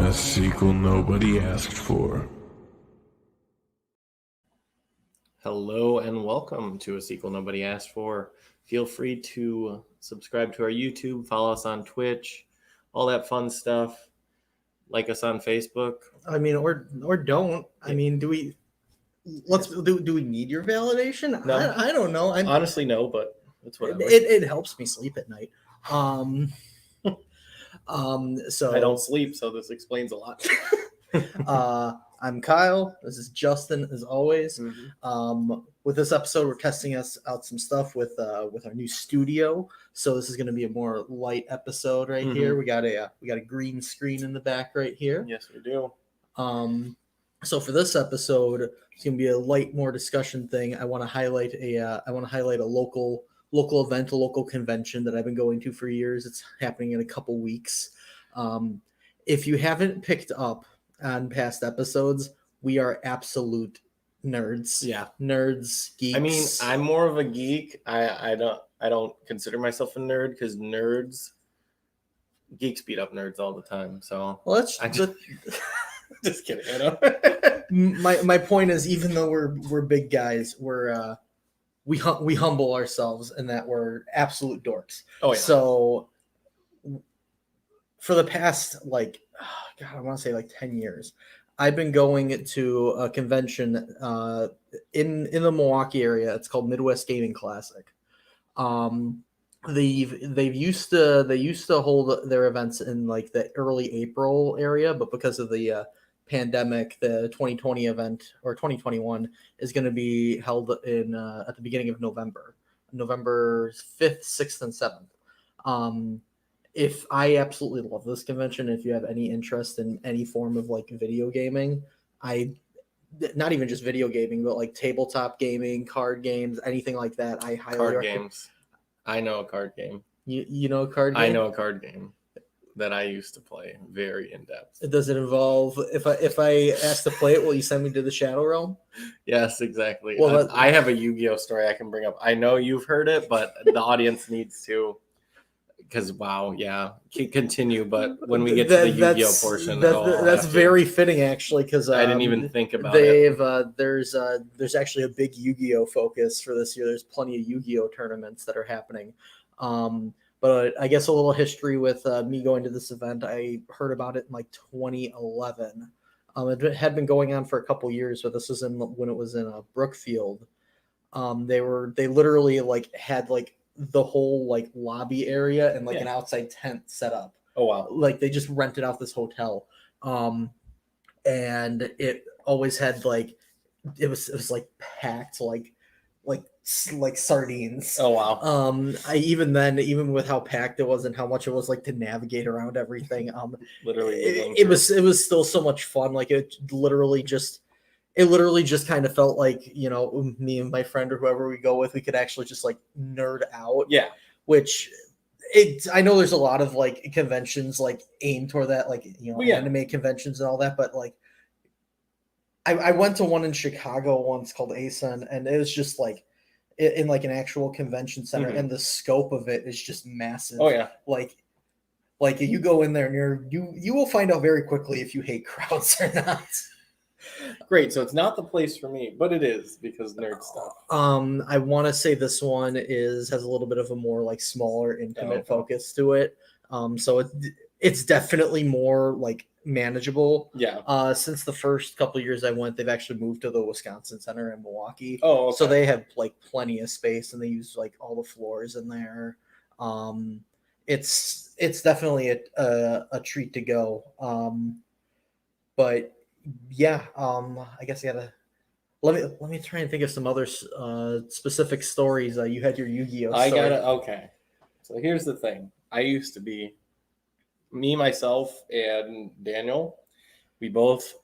A sequel nobody asked for. Hello and welcome to A Sequel Nobody Asked For. Feel free to subscribe to our YouTube, follow us on Twitch, all that fun stuff. Like us on Facebook. I mean, or don't. I mean, do we need your validation? No. I don't know. Honestly, no, but it's whatever. It helps me sleep at night. So I don't sleep, so this explains a lot. I'm Kyle. This is Justin, as always. With this episode, we're testing out some stuff with our new studio. So this is going to be a more light episode right here. We got a green screen in the back right here. Yes, we do. So for this episode, it's going to be a light, more discussion thing. I want to highlight a local event, a local convention that I've been going to for years. It's happening in a couple weeks. If you haven't picked up on past episodes, we are absolute nerds. Yeah. Nerds, geeks. I mean, I'm more of a geek. I don't consider myself a nerd because geeks beat up nerds all the time. So just kidding. I know. my point is, even though we're big guys, we humble ourselves in that we're absolute dorks. Oh yeah. So for the past I want to say 10 years, I've been going to a convention in the Milwaukee area. It's called Midwest Gaming Classic. They used to hold their events in the early April area, but because of the pandemic, the 2020 event or 2021 is going to be held in at the beginning of November 5th, 6th, and 7th. If I absolutely love this convention, if you have any interest in any form of video gaming, not even just video gaming, but tabletop gaming, card games, anything like that, I highly recommend. Games. I know a card game. You know a card game? I know a card game that I used to play very in depth. Does it involve, if I ask to play it, will you send me to the Shadow Realm? Yes, exactly. Well, I have a YuGiOh story I can bring up. I know you've heard it, but the audience needs to. Because continue. But when we get to the YuGiOh portion, that's very fitting actually. Because I didn't even think about it. There's actually a big YuGiOh focus for this year. There's plenty of YuGiOh tournaments that are happening. But I guess a little history with me going to this event. I heard about it in 2011. It had been going on for a couple years, but this was when it was in Brookfield. They literally had the whole lobby area and an outside tent set up. Oh wow. They just rented out this hotel. And it always had it was packed like sardines. Oh wow. Even with how packed it was and how much it was to navigate around everything, literally it was still so much fun. It literally just kind of felt me and my friend or whoever we go with, we could actually just nerd out. Yeah. Which I know there's a lot of conventions aimed toward that, anime conventions and all that, but I went to one in Chicago once called ASUN, and it was just in an actual convention center, and the scope of it is just massive. Oh yeah. You go in there and you will find out very quickly if you hate crowds or not. Great, so it's not the place for me, but it is because nerd stuff. I want to say this one has a little bit of a more smaller, intimate focus to it. So it's definitely more manageable. Yeah. Since the first couple of years I went, they've actually moved to the Wisconsin Center in Milwaukee. Oh, okay. So they have plenty of space, and they use all the floors in there. It's definitely a treat to go. But yeah, I guess I gotta let me try and think of some other specific stories. You had your YuGiOh story. Okay. So here's the thing. I used to be myself, and Daniel. We both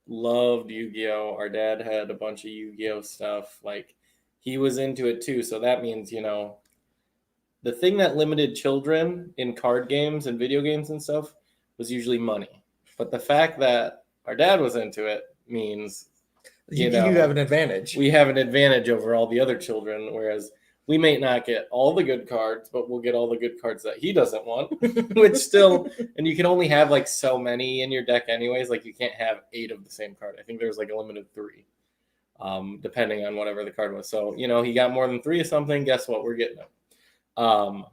loved YuGiOh. Our dad had a bunch of YuGiOh stuff. He was into it too. So that means, the thing that limited children in card games and video games and stuff was usually money. But the fact that our dad was into it means, you have an advantage. We have an advantage over all the other children, whereas we may not get all the good cards, but we'll get all the good cards that he doesn't want, which still, and you can only have like so many in your deck anyways. Like you can't have 8 of the same card. I think there's like a limited 3, depending on whatever the card was. So, he got more than 3 of something. Guess what? We're getting them.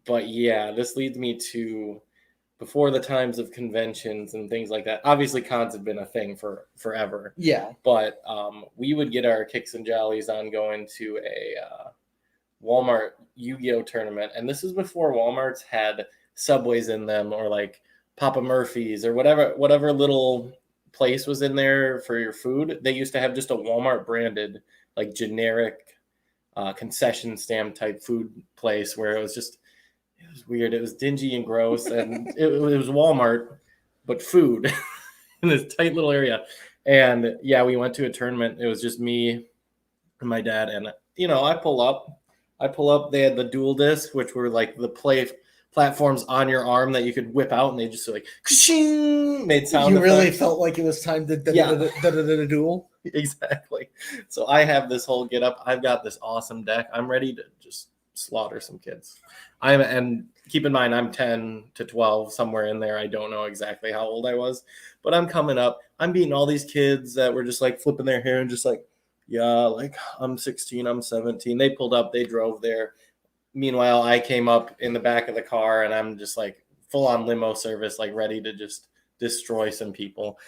But yeah, this leads me to before the times of conventions and things like that. Obviously, cons have been a thing for forever. Yeah. But we would get our kicks and jollies on going to a Walmart YuGiOh tournament. And this is before Walmarts had Subways in them or like Papa Murphy's or whatever little place was in there for your food. They used to have just a Walmart branded, like generic concession stand type food place where it was weird. It was dingy and gross, and it was Walmart, but food in this tight little area. And yeah, we went to a tournament. It was just me and my dad, and I pull up. They had the dual disc, which were like the play platforms on your arm that you could whip out, and they just like made sound. You really effects. felt like it was time to duel. Exactly. So I have this whole get up. I've got this awesome deck. I'm ready to just slaughter some kids. And keep in mind, I'm 10 to 12, somewhere in there. I don't know exactly how old I was, but I'm coming up. I'm beating all these kids that were just like flipping their hair and just like, yeah, like I'm 16, I'm 17. They pulled up, they drove there. Meanwhile, I came up in the back of the car and I'm just like full on limo service, like ready to just destroy some people.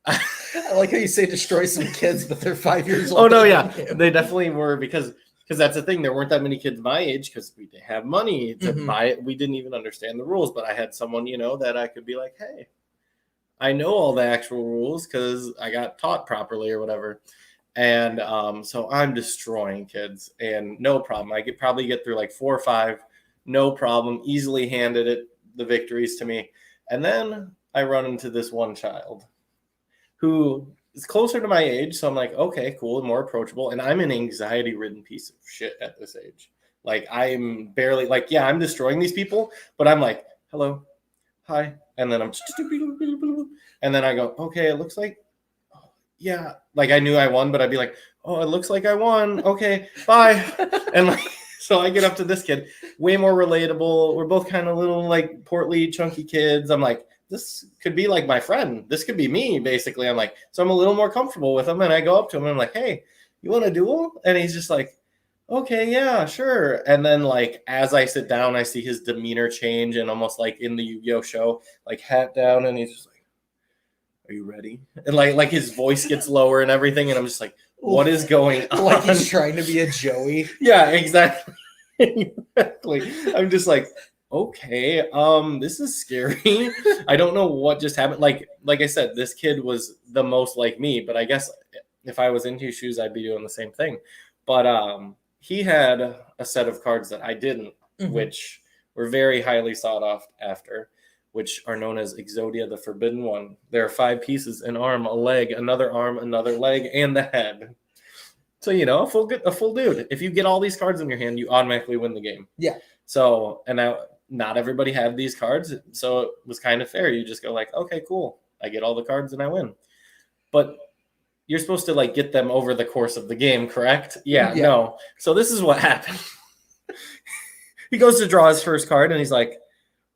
I like how you say destroy some kids, but they're 5 years old. Oh, no, yeah. They definitely were because that's the thing. There weren't that many kids my age because we didn't have money to buy it. We didn't even understand the rules, but I had someone, that I could be like, hey, I know all the actual rules because I got taught properly or whatever. And so I'm destroying kids and no problem. I could probably get through like 4 or 5, no problem, easily handed the victories to me. And then I run into this one child who is closer to my age. So I'm like, okay, cool, more approachable. And I'm an anxiety-ridden piece of shit at this age. Like I'm barely like, yeah, I'm destroying these people, but I'm like, hello, hi. And then and then I go, okay, it looks like, yeah, like I knew I won, but I'd be like, oh, it looks like I won. Okay, bye. And like, so I get up to this kid, way more relatable. We're both kind of little, like portly, chunky kids. I'm like, this could be like my friend. This could be me, basically. I'm like, so I'm a little more comfortable with him. And I go up to him and I'm like, hey, you want a duel? And he's just like, okay, yeah, sure. And then like, as I sit down, I see his demeanor change and almost like in the YuGiOh show, like hat down. And he's just like, are you ready? And like his voice gets lower and everything. And I'm just like, what is going on? Like he's trying to be a Joey. Yeah, exactly. Exactly. I'm just like, okay, this is scary. I don't know what just happened. Like I said, this kid was the most like me, but I guess if I was in his shoes, I'd be doing the same thing. But he had a set of cards that I didn't, which were very highly sought after, which are known as Exodia, the Forbidden One. There are 5 pieces: an arm, a leg, another arm, another leg, and the head. So, a full dude. If you get all these cards in your hand, you automatically win the game. Yeah. So, and now not everybody had these cards, so it was kind of fair. You just go like, okay, cool. I get all the cards and I win. But you're supposed to like get them over the course of the game, correct? Yeah. No. So this is what happened. He goes to draw his first card and he's like,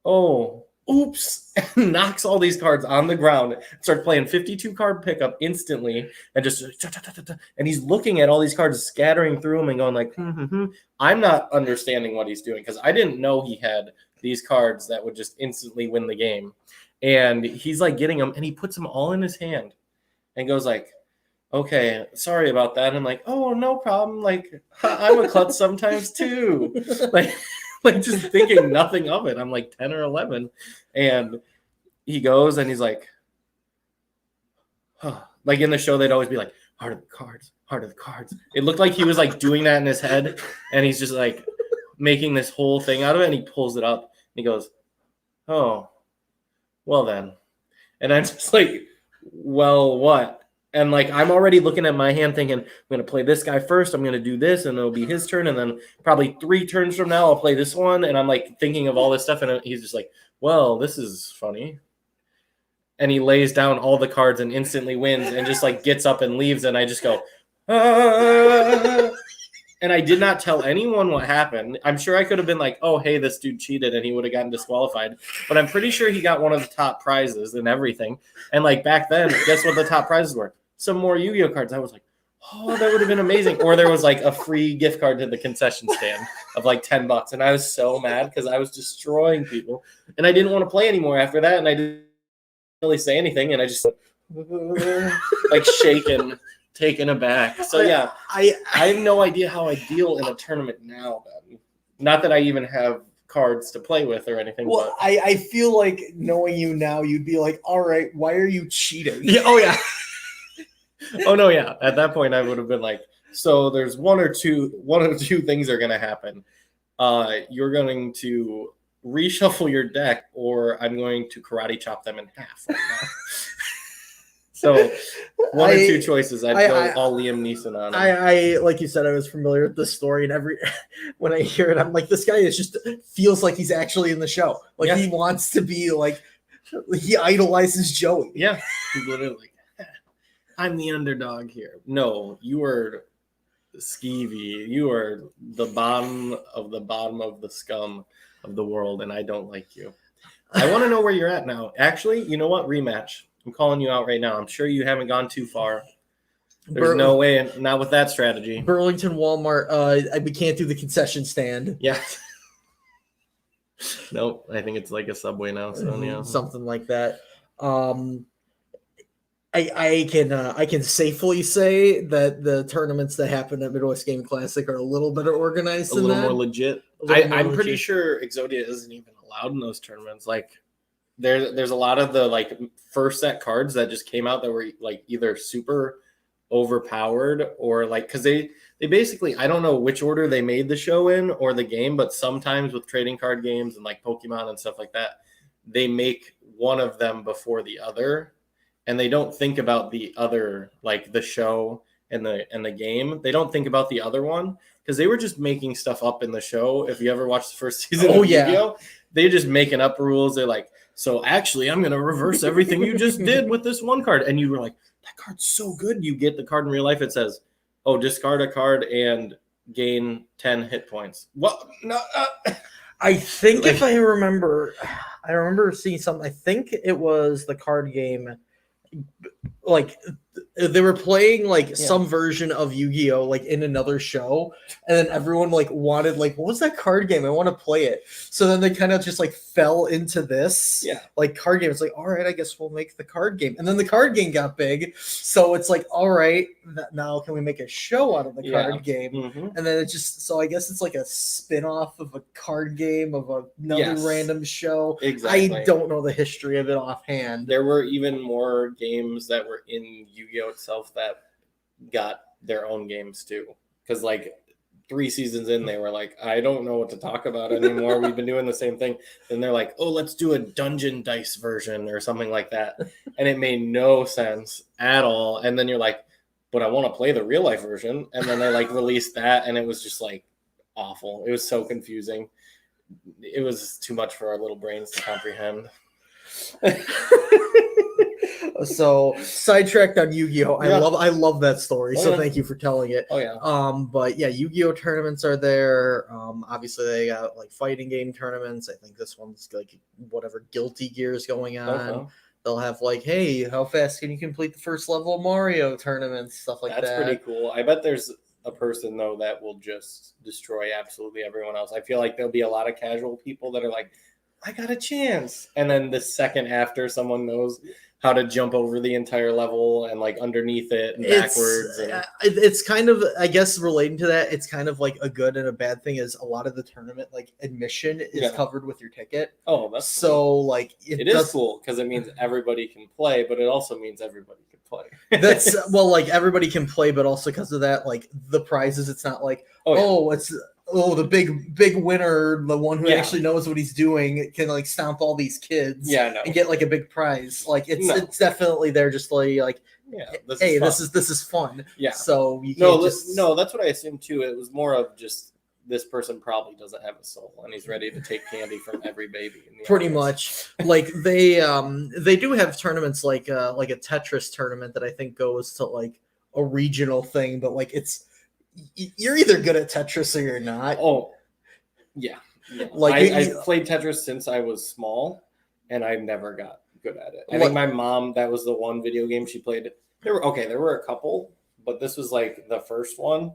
oh, oops, and knocks all these cards on the ground, starts playing 52 card pickup instantly, and just and he's looking at all these cards, scattering through them and going like, I'm not understanding what he's doing because I didn't know he had these cards that would just instantly win the game. And he's like getting them and he puts them all in his hand and goes like, okay, sorry about that. And I'm like, oh, no problem. Like, I'm a klutz sometimes too. Like just thinking nothing of it. I'm like 10 or 11. And he goes and he's like, huh. Like in the show, they'd always be like, heart of the cards, heart of the cards. It looked like he was like doing that in his head. And he's just like making this whole thing out of it. And he pulls it up and he goes, oh, well then. And I'm just like, well, what? And like, I'm already looking at my hand thinking, I'm going to play this guy first. I'm going to do this and it'll be his turn. And then probably 3 turns from now, I'll play this one. And I'm like thinking of all this stuff. And he's just like, well, this is funny. And he lays down all the cards and instantly wins and just like gets up and leaves. And I just go, ah! And I did not tell anyone what happened. I'm sure I could have been like, oh, hey, this dude cheated and he would have gotten disqualified. But I'm pretty sure he got one of the top prizes and everything. And like back then, guess what the top prizes were? Some more Yu-Gi-Oh cards. I was like, oh, that would have been amazing. Or there was like a free gift card to the concession stand of like $10. And I was so mad because I was destroying people. And I didn't want to play anymore after that. And I didn't really say anything. And I just like shaking. Taken aback. So yeah, I have no idea how I deal in a tournament now. Then, not that I even have cards to play with or anything. Well, but I feel like knowing you now, you'd be like, all right, why are you cheating? yeah, oh yeah. Oh no, yeah. At that point, I would have been like, so there's one or two things are going to happen. You're going to reshuffle your deck, or I'm going to karate chop them in half. Right now. So one or two choices, I'd go all Liam Neeson on. I like you said, I was familiar with this story, and when I hear it, I'm like, this guy is just feels like he's actually in the show. Like he wants to be like, he idolizes Joey. Yeah, he's literally like, I'm the underdog here. No, you are skeevy. You are the bottom of the scum of the world, and I don't like you. I want to know where you're at now. Actually, you know what? Rematch. I'm calling you out right now. I'm sure you haven't gone too far. There's no way, not with that strategy. Burlington Walmart, we can't do the concession stand. Yeah. Nope. I think it's like a Subway now. So yeah. Something like that. I can safely say that the tournaments that happen at Midwest Game Classic are a little better organized. A little more legit. I'm pretty sure Exodia isn't even allowed in those tournaments. Like, there's a lot of the like first set cards that just came out that were like either super overpowered or like because they basically, I don't know which order they made the show in or the game, but sometimes with trading card games and like Pokemon and stuff like that, they make one of them before the other, and they don't think about the other, like the show and the game. They don't think about the other one because they were just making stuff up in the show. If you ever watched the first season of Yu-Gi-Oh, they're just making up rules. They're like, so actually, I'm going to reverse everything you just did with this one card. And you were like, that card's so good. You get the card in real life. It says, oh, discard a card and gain 10 hit points. What? No. I think if I remember seeing something. I think it was the card game. Like they were playing like some version of Yu-Gi-Oh like in another show, and then everyone like wanted like, what was that card game? I want to play it. So then they kind of just like fell into this like card game. It's like, all right, I guess we'll make the card game. And then the card game got big, so it's like, all right, now can we make a show out of the card game? Mm-hmm. And then it just, so I guess it's like a spin-off of a card game of another random show. Exactly. I don't know the history of it offhand. There were even more games that were in Yu-Gi-Oh itself that got their own games too, because like 3 seasons in, they were like, I don't know what to talk about anymore. We've been doing the same thing. Then they're like, oh, let's do a dungeon dice version or something like that, and it made no sense at all. And then you're like, but I want to play the real life version. And then they like released that, and it was just like awful. It was so confusing. It was too much for our little brains to comprehend. So sidetracked on Yu-Gi-Oh. I love that story. So thank you for telling it. Oh yeah. But yeah, Yu-Gi-Oh tournaments are there. Obviously they got like fighting game tournaments. I think this one's like whatever Guilty Gear is going on. Okay. They'll have like, hey, how fast can you complete the first level of Mario tournaments, stuff like that. That's pretty cool. I bet there's a person though that will just destroy absolutely everyone else. I feel like there'll be a lot of casual people that are like, I got a chance. And then the second after, someone knows how to jump over the entire level and like underneath it and backwards. It's kind of, I guess, relating to that, it's kind of like a good and a bad thing is a lot of the tournament like admission is covered with your ticket. Oh, that's so cool. Like it is cool because it means everybody can play, but it also means everybody can play. That's well, like everybody can play, but also because of that, like the prizes, it's not like the big winner, the one who actually knows what he's doing, can like stomp all these kids and get like a big prize. Like it's definitely they're just like this is fun. Yeah. So you can't that's what I assumed too. It was more of just this person probably doesn't have a soul and he's ready to take candy from every baby. In the Pretty much. Like they do have tournaments like a Tetris tournament that I think goes to like a regional thing, but like it's you're either good at Tetris or you're not. Oh, yeah. Like, I've played Tetris since I was small, and I never got good at it. I think my mom, that was the one video game she played. There were a couple, but this was like the first one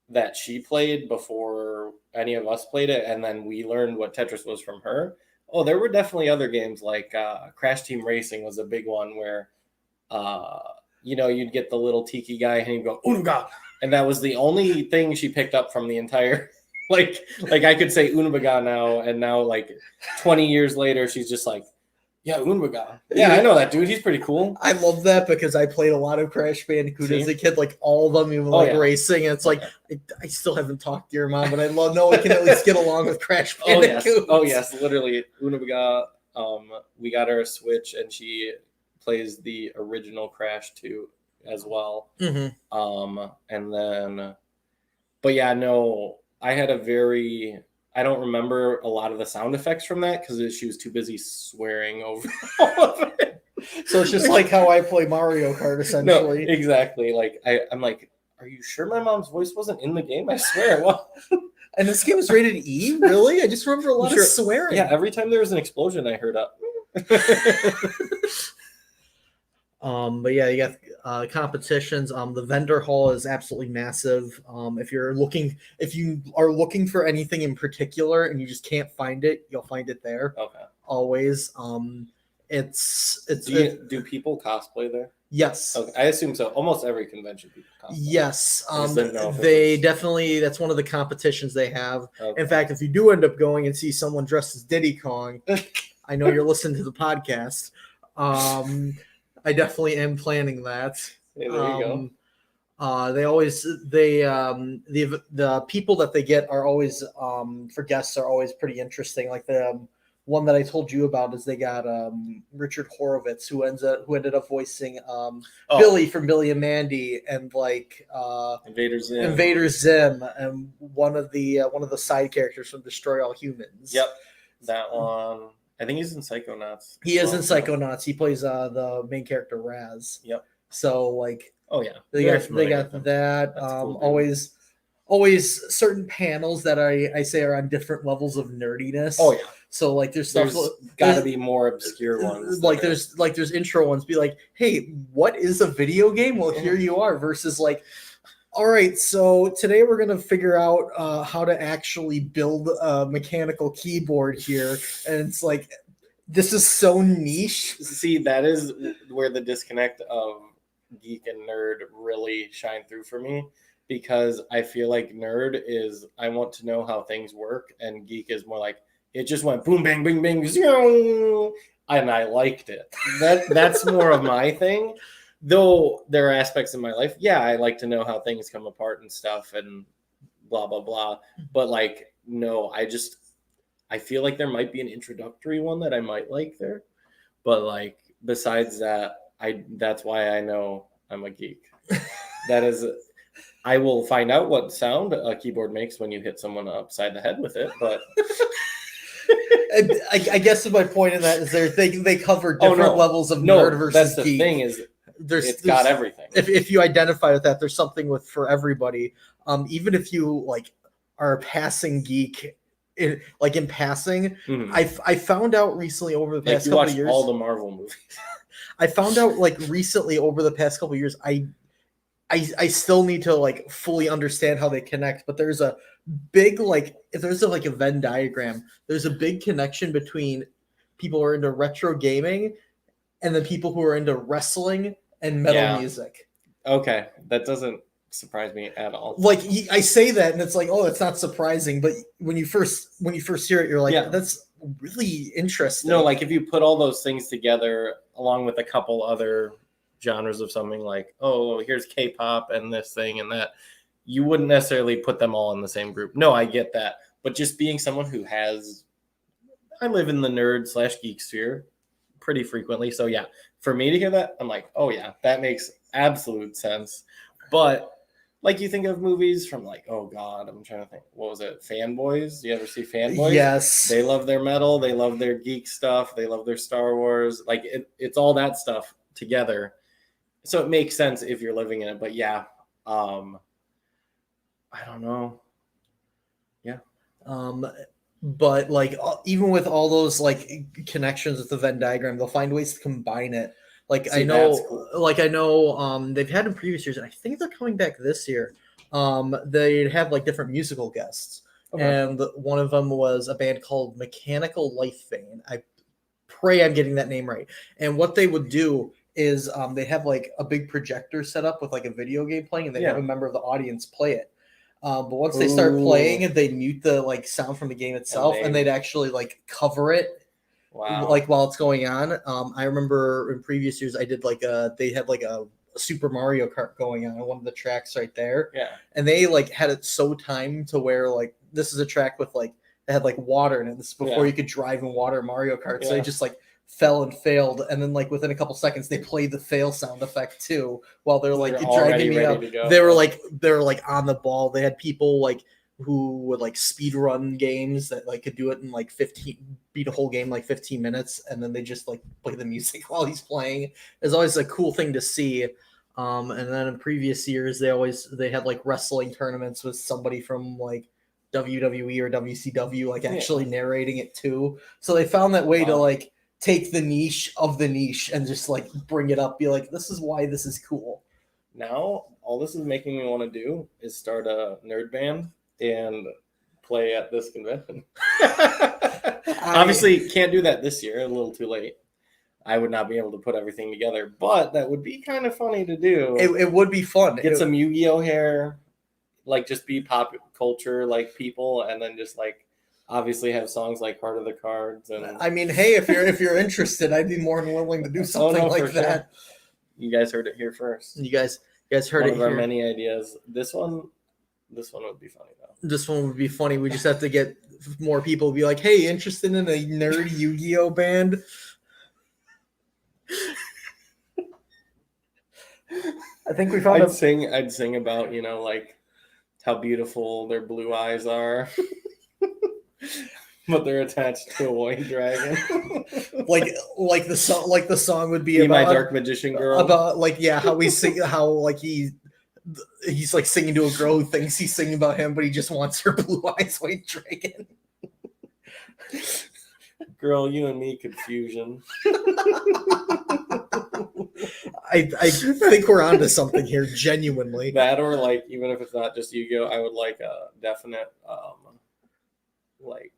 that she played before any of us played it, and then we learned what Tetris was from her. Oh, there were definitely other games like Crash Team Racing was a big one where, you'd get the little tiki guy and he'd go Unuga, and that was the only thing she picked up from the entire. Like I could say Unubaga now, and now like 20 years later, she's just like, yeah, Unubaga. Yeah, I know that dude. He's pretty cool. I love that because I played a lot of Crash Bandicoot as a kid, like all of them, even racing. And it's like, I still haven't talked to your mom, but I know we can at least get along with Crash Bandicoot. Oh, yes. Literally, Unubaga, we got her a Switch, and she plays the original Crash 2 as well. Mm-hmm. And then, but yeah, no, I had I don't remember a lot of the sound effects from that because she was too busy swearing over all of it. So it's just like how I play Mario Kart, essentially. No, exactly. Like I'm like, are you sure my mom's voice wasn't in the game? I swear. Well, and this game was rated E, really? I just remember a lot of swearing. Yeah, every time there was an explosion, I heard up. But yeah, you got competitions. The vendor hall is absolutely massive. If you are looking for anything in particular and you just can't find it, you'll find it there. Okay. Always. Do people cosplay there? Yes. Okay. I assume so. Almost every convention people cosplay. Yes. They definitely, that's one of the competitions they have. Okay. In fact, if you do end up going and see someone dressed as Diddy Kong, I know you're listening to the podcast. I definitely am planning that. Hey, there you go. The people that they get are always for guests are always pretty interesting. Like the one that I told you about is they got Richard Horowitz who ended up voicing Billy from Billy and Mandy and like Invader Zim and one of the side characters from Destroy All Humans. Yep, that one. I think he's in Psychonauts. He is in Psychonauts. He plays the main character Raz. Yep. So like, oh yeah, they got that. Cool, always certain panels that I say are on different levels of nerdiness. Oh yeah. So like there's got to be more obscure ones. Like there's intro ones. Be like, hey, what is a video game? Well, here you are. Versus like, all right, so today we're going to figure out how to actually build a mechanical keyboard here. And it's like, this is so niche. See, that is where the disconnect of geek and nerd really shine through for me. Because I feel like nerd is, I want to know how things work. And geek is more like, it just went boom, bang, bing, bing, zing, and I liked it. That's more of my thing. Though there are aspects in my life, yeah, I like to know how things come apart and stuff and blah, blah, blah. But like, no, I feel like there might be an introductory one that I might like there. But like, besides that, that's why I know I'm a geek. That is, I will find out what sound a keyboard makes when you hit someone upside the head with it, but... I guess my point in that is they cover different levels of nerd versus that's the geek. Thing is, it's got everything. If you identify with that, there's something for everybody. Even if you like are a passing geek, in passing, mm-hmm. I found out recently over the past couple of years. All the Marvel movies. I found out like recently over the past couple of years. I still need to like fully understand how they connect, but there's a big if there's a Venn diagram, there's a big connection between people who are into retro gaming and the people who are into wrestling and metal music. Okay, that doesn't surprise me at all. Like I say that and it's like, oh, it's not surprising, but when you first hear it, you're like, that's really interesting. No, like if you put all those things together along with a couple other genres of something like, oh, here's K-pop and this thing and that, you wouldn't necessarily put them all in the same group. No, I get that. But just being someone who I live in the nerd/geek sphere pretty frequently. So yeah, for me to hear that, I'm like, oh yeah, that makes absolute sense. But like you think of movies from like, oh God, I'm trying to think, what was it? Fanboys? You ever see Fanboys? Yes. They love their metal. They love their geek stuff. They love their Star Wars. Like it's all that stuff together. So it makes sense if you're living in it. But yeah, I don't know. But like even with all those like connections with the Venn diagram, they'll find ways to combine it. Like See, I know, that's cool. they've had in previous years, and I think they're coming back this year. They'd have like different musical guests, Okay. and one of them was a band called Mechanical Life Vein. I pray I'm getting that name right. And what they would do is they have like a big projector set up with like a video game playing, and they have Yeah. a member of the audience play it. But once they start playing, Ooh. they mute the like sound from the game itself, and they'd actually like cover it Wow. like while it's going on. I remember in previous years I did like they had like a Super Mario Kart going on one of the tracks right there, Yeah. and they like had it so timed to where like this is a track with like it had like water in it. This is before Yeah. you could drive in water Mario Kart, so they Yeah. just like fell and failed, and then like within a couple seconds they played the fail sound effect too while they're like They're already dragging me ready up. to go. They were like on the ball. They had people like who would like speed run games that like could do it in like 15 beat a whole game like 15 minutes, and then they just like play the music while he's playing. It's always a cool thing to see. And then in previous years they had like wrestling tournaments with somebody from like WWE or WCW like actually narrating it too. So they found that way to like take the niche of the niche and just like bring it up, be like, this is why this is cool. Now, all this is making me want to do is start a nerd band and play at this convention. Obviously, can't do that this year. A little too late. I would not be able to put everything together, but that would be kind of funny to do. It would be fun. Get some YuGiOh hair, like just be pop culture like people, and then just like obviously have songs like Heart of the Cards. And I mean, hey, if you're interested, I'd be more than willing to do something like that. Sure. You guys heard it here first. You guys heard one it of here. Our many ideas. This one would be funny though. This one would be funny. We just have to get more people to be like, hey, interested in a nerd YuGiOh band? I think we found I'd sing about, like how beautiful their blue eyes are. But they're attached to a white dragon. like the song would be Be about my dark magician girl. About how we sing how like he's like singing to a girl who thinks he's singing about him, but he just wants her blue eyes white dragon. Girl, you and me confusion. I think we're onto something here, genuinely. That or like even if it's not just YuGiOh, I would like a definite like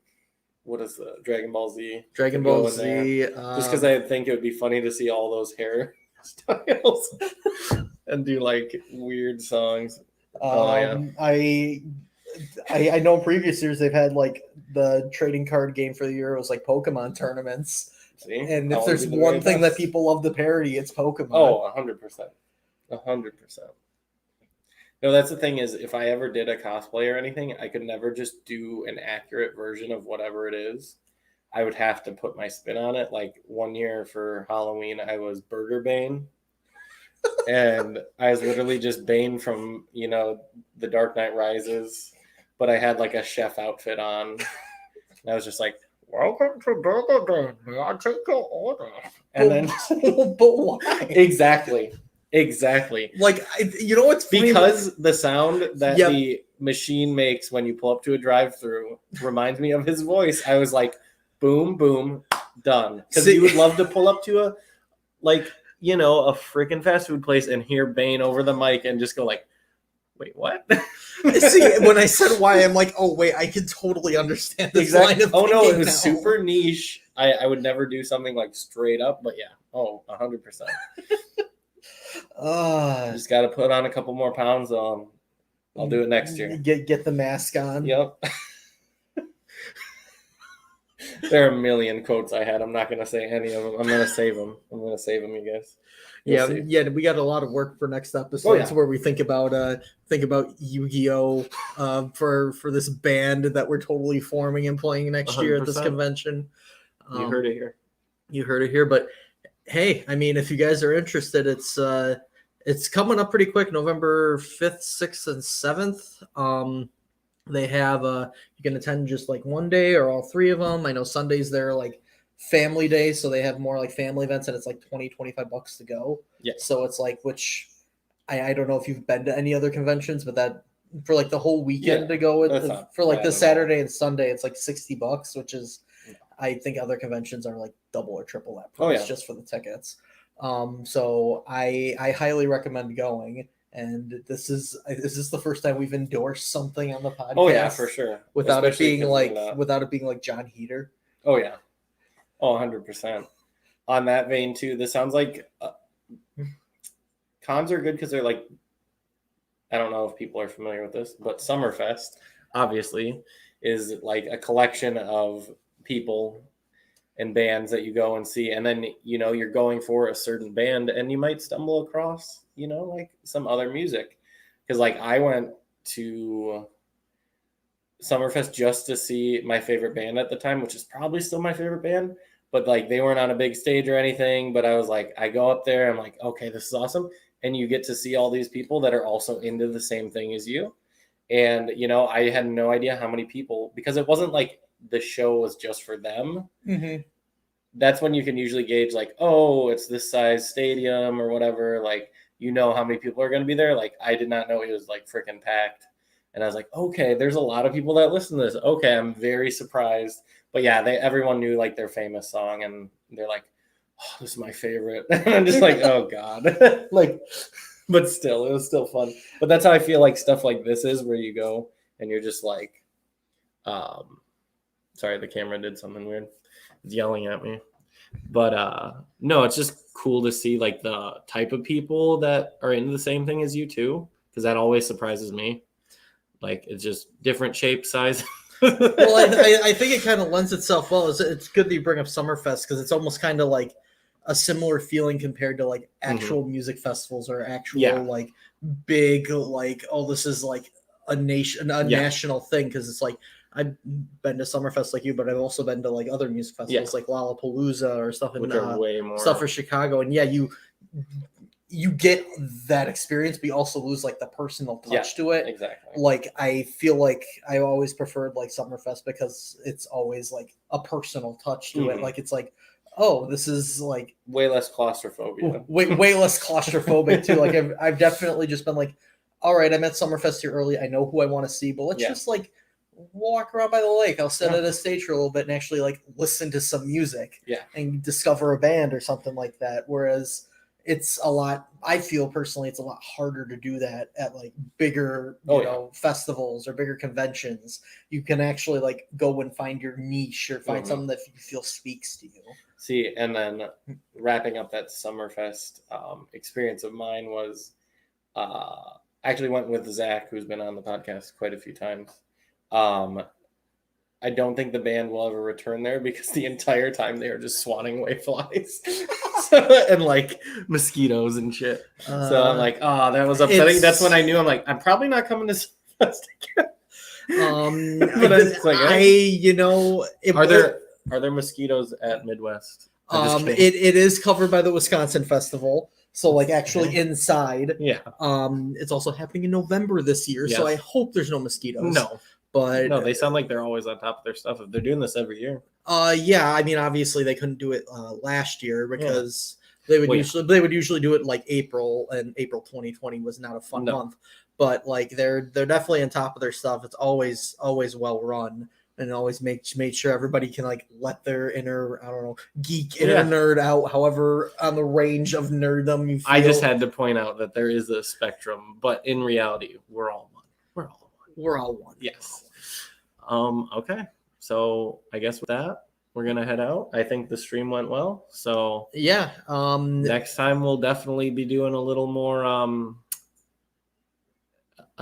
what is the Dragon Ball Z? Dragon Ball Z. Just because I think it would be funny to see all those hair styles and do like weird songs. I know in previous years they've had like the trading card game for the year was like Pokemon tournaments. See? And if there's one thing that people love to parody, it's Pokemon. Oh, 100%. 100%. No, that's the thing is if I ever did a cosplay or anything, I could never just do an accurate version of whatever it is. I would have to put my spin on it. Like one year for Halloween, I was Burger Bane. And I was literally just Bane from, The Dark Knight Rises. But I had like a chef outfit on. And I was just like, welcome to Burger Bane. May I take your order? And then, but why? Exactly. Like, what's funny? Because the sound that the machine makes when you pull up to a drive-thru reminds me of his voice. I was like, boom, boom, done. Because you would love to pull up to a freaking fast food place and hear Bane over the mic and just go like, wait, what? See, when I said why, I'm like, oh, wait, I can totally understand this line of no, it was now. super niche. I would never do something like straight up, but yeah. Oh, 100%. Just got to put on a couple more pounds. I'll do it next year. Get the mask on. Yep. There are a million quotes I had. I'm not going to say any of them. I'm going to save them. You guys. Yeah, we got a lot of work for next episode. Where we think about YuGiOh for this band that we're totally forming and playing next year at this convention. You heard it here. But hey, I mean, if you guys are interested, it's coming up pretty quick, November 5th, 6th, and 7th. They have you can attend just like one day or all three of them. I know Sundays they're like family day, so they have more like family events, and it's like $20-$25 to go. Yeah. So it's like, which I don't know if you've been to any other conventions, but that for like the whole weekend to go with for like the Saturday and Sunday. It's like $60, which is I think other conventions are like double or triple that price just for the tickets. So I highly recommend going. And this is the first time we've endorsed something on the podcast. Oh yeah, for sure. Without it being like John Heater. Oh yeah. Oh, 100%. On that vein too, this sounds like cons are good because they're like, I don't know if people are familiar with this, but Summerfest obviously is like a collection of people and bands that you go and see, and then you're going for a certain band and you might stumble across like some other music, because like I went to Summerfest just to see my favorite band at the time, which is probably still my favorite band, but like they weren't on a big stage or anything, but I was like, I go up there, I'm like, okay, this is awesome, and you get to see all these people that are also into the same thing as you. And I had no idea how many people, because it wasn't like the show was just for them. Mm-hmm. That's when you can usually gauge like, oh, it's this size stadium or whatever, like how many people are going to be there. Like I did not know it was like freaking packed, and I was like, okay, there's a lot of people that listen to this. Okay, I'm very surprised. But yeah, everyone knew like their famous song, and they're like, oh, this is my favorite. And I'm just like, oh god. Like, but still, it was still fun. But that's how I feel like stuff like this is, where you go and you're just like, sorry, the camera did something weird. It's yelling at me. But no, it's just cool to see like the type of people that are into the same thing as you too, because that always surprises me. Like it's just different shape, size. Well, I think it kind of lends itself well. It's good that you bring up Summerfest, because it's almost kind of like a similar feeling compared to like actual music festivals or actual like big like, oh, this is like a national thing, because it's like I've been to Summerfest like you, but I've also been to like other music festivals like Lollapalooza or stuff in way more stuff for Chicago. And yeah, you get that experience, but you also lose like the personal touch to it. Exactly. Like I feel like I always preferred like Summerfest because it's always like a personal touch to it. Like it's like, oh, this is like way less claustrophobia. Way less claustrophobic too. Like I've definitely just been like, all right, I'm at Summerfest here early. I know who I want to see, but let's just like walk around by the lake. I'll sit at a stage for a little bit and actually like listen to some music and discover a band or something like that. Whereas it's a lot, I feel personally, it's a lot harder to do that at like bigger, you know, festivals or bigger conventions. You can actually like go and find your niche or find something that you feel speaks to you. See, and then wrapping up that Summerfest experience of mine was, I actually went with Zach, who's been on the podcast quite a few times. I don't think the band will ever return there because the entire time they are just swatting away flies and like mosquitoes and shit. So I'm like, oh, that was upsetting. That's when I knew, I'm like, I'm probably not coming to Summerfest again. But it's like, are there mosquitoes at Midwest? It is covered by the Wisconsin Festival. So like actually inside. Yeah. It's also happening in November this year. Yes. So I hope there's no mosquitoes. No. But no, they sound like they're always on top of their stuff. If they're doing this every year. Yeah. I mean, obviously they couldn't do it last year because they would usually do it like April, and April 2020 was not a fun month. But like they're definitely on top of their stuff. It's always well run, and always made sure everybody can like let their inner, I don't know, geek inner nerd out, however on the range of nerddom you feel. I just had to point out that there is a spectrum, but in reality, we're all one. We're all one. Yes. Okay. So I guess with that, we're gonna head out. I think the stream went well. So yeah. Next time we'll definitely be doing a little more. I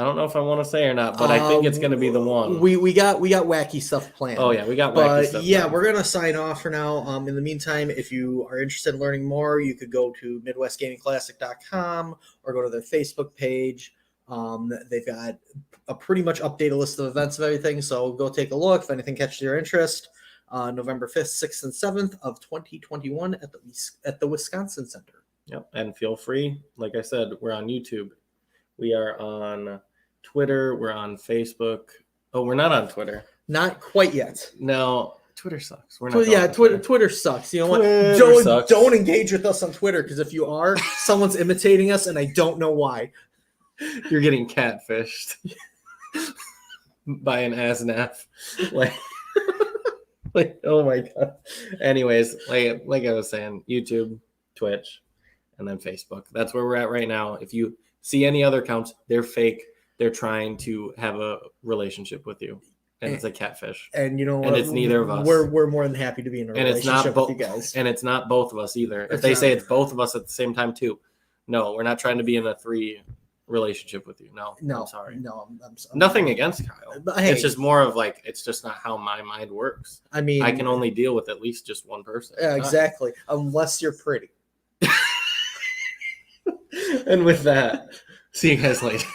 don't know if I want to say or not, but I think it's gonna be the one. We got wacky stuff planned. Oh yeah, we got wacky stuff. Yeah, we're gonna sign off for now. In the meantime, if you are interested in learning more, you could go to MidwestGamingClassic.com or go to their Facebook page. They've got a pretty much updated list of events of everything, so go take a look if anything catches your interest. November 5th, 6th, and 7th of 2021 at the Wisconsin Center. Yep, and feel free. Like I said, we're on YouTube. We are on Twitter. We're on Facebook. Oh, we're not on Twitter. Not quite yet. No, Twitter sucks. We're not. Twitter sucks. You know what? Don't engage with us on Twitter, because if you are, someone's imitating us, and I don't know why. You're getting catfished. by an S and F. Like, like, oh my god. Anyways, like I was saying, YouTube, Twitch, and then Facebook. That's where we're at right now. If you see any other accounts, they're fake. They're trying to have a relationship with you, and it's a catfish. And you know And what? it's neither of us. We're more than happy to be in a And it's not relationship with you guys. and it's not both of us either. If It's they not. say it's both of us at the same time too, no, we're not trying to be in a 3 relationship with you. No, No, I'm sorry. No, I'm Nothing against Kyle. But hey, It's just more of like it's just not how my mind works. I mean, I can only deal with at least just one person. Yeah, exactly. Unless you're pretty. And with that, see you guys later.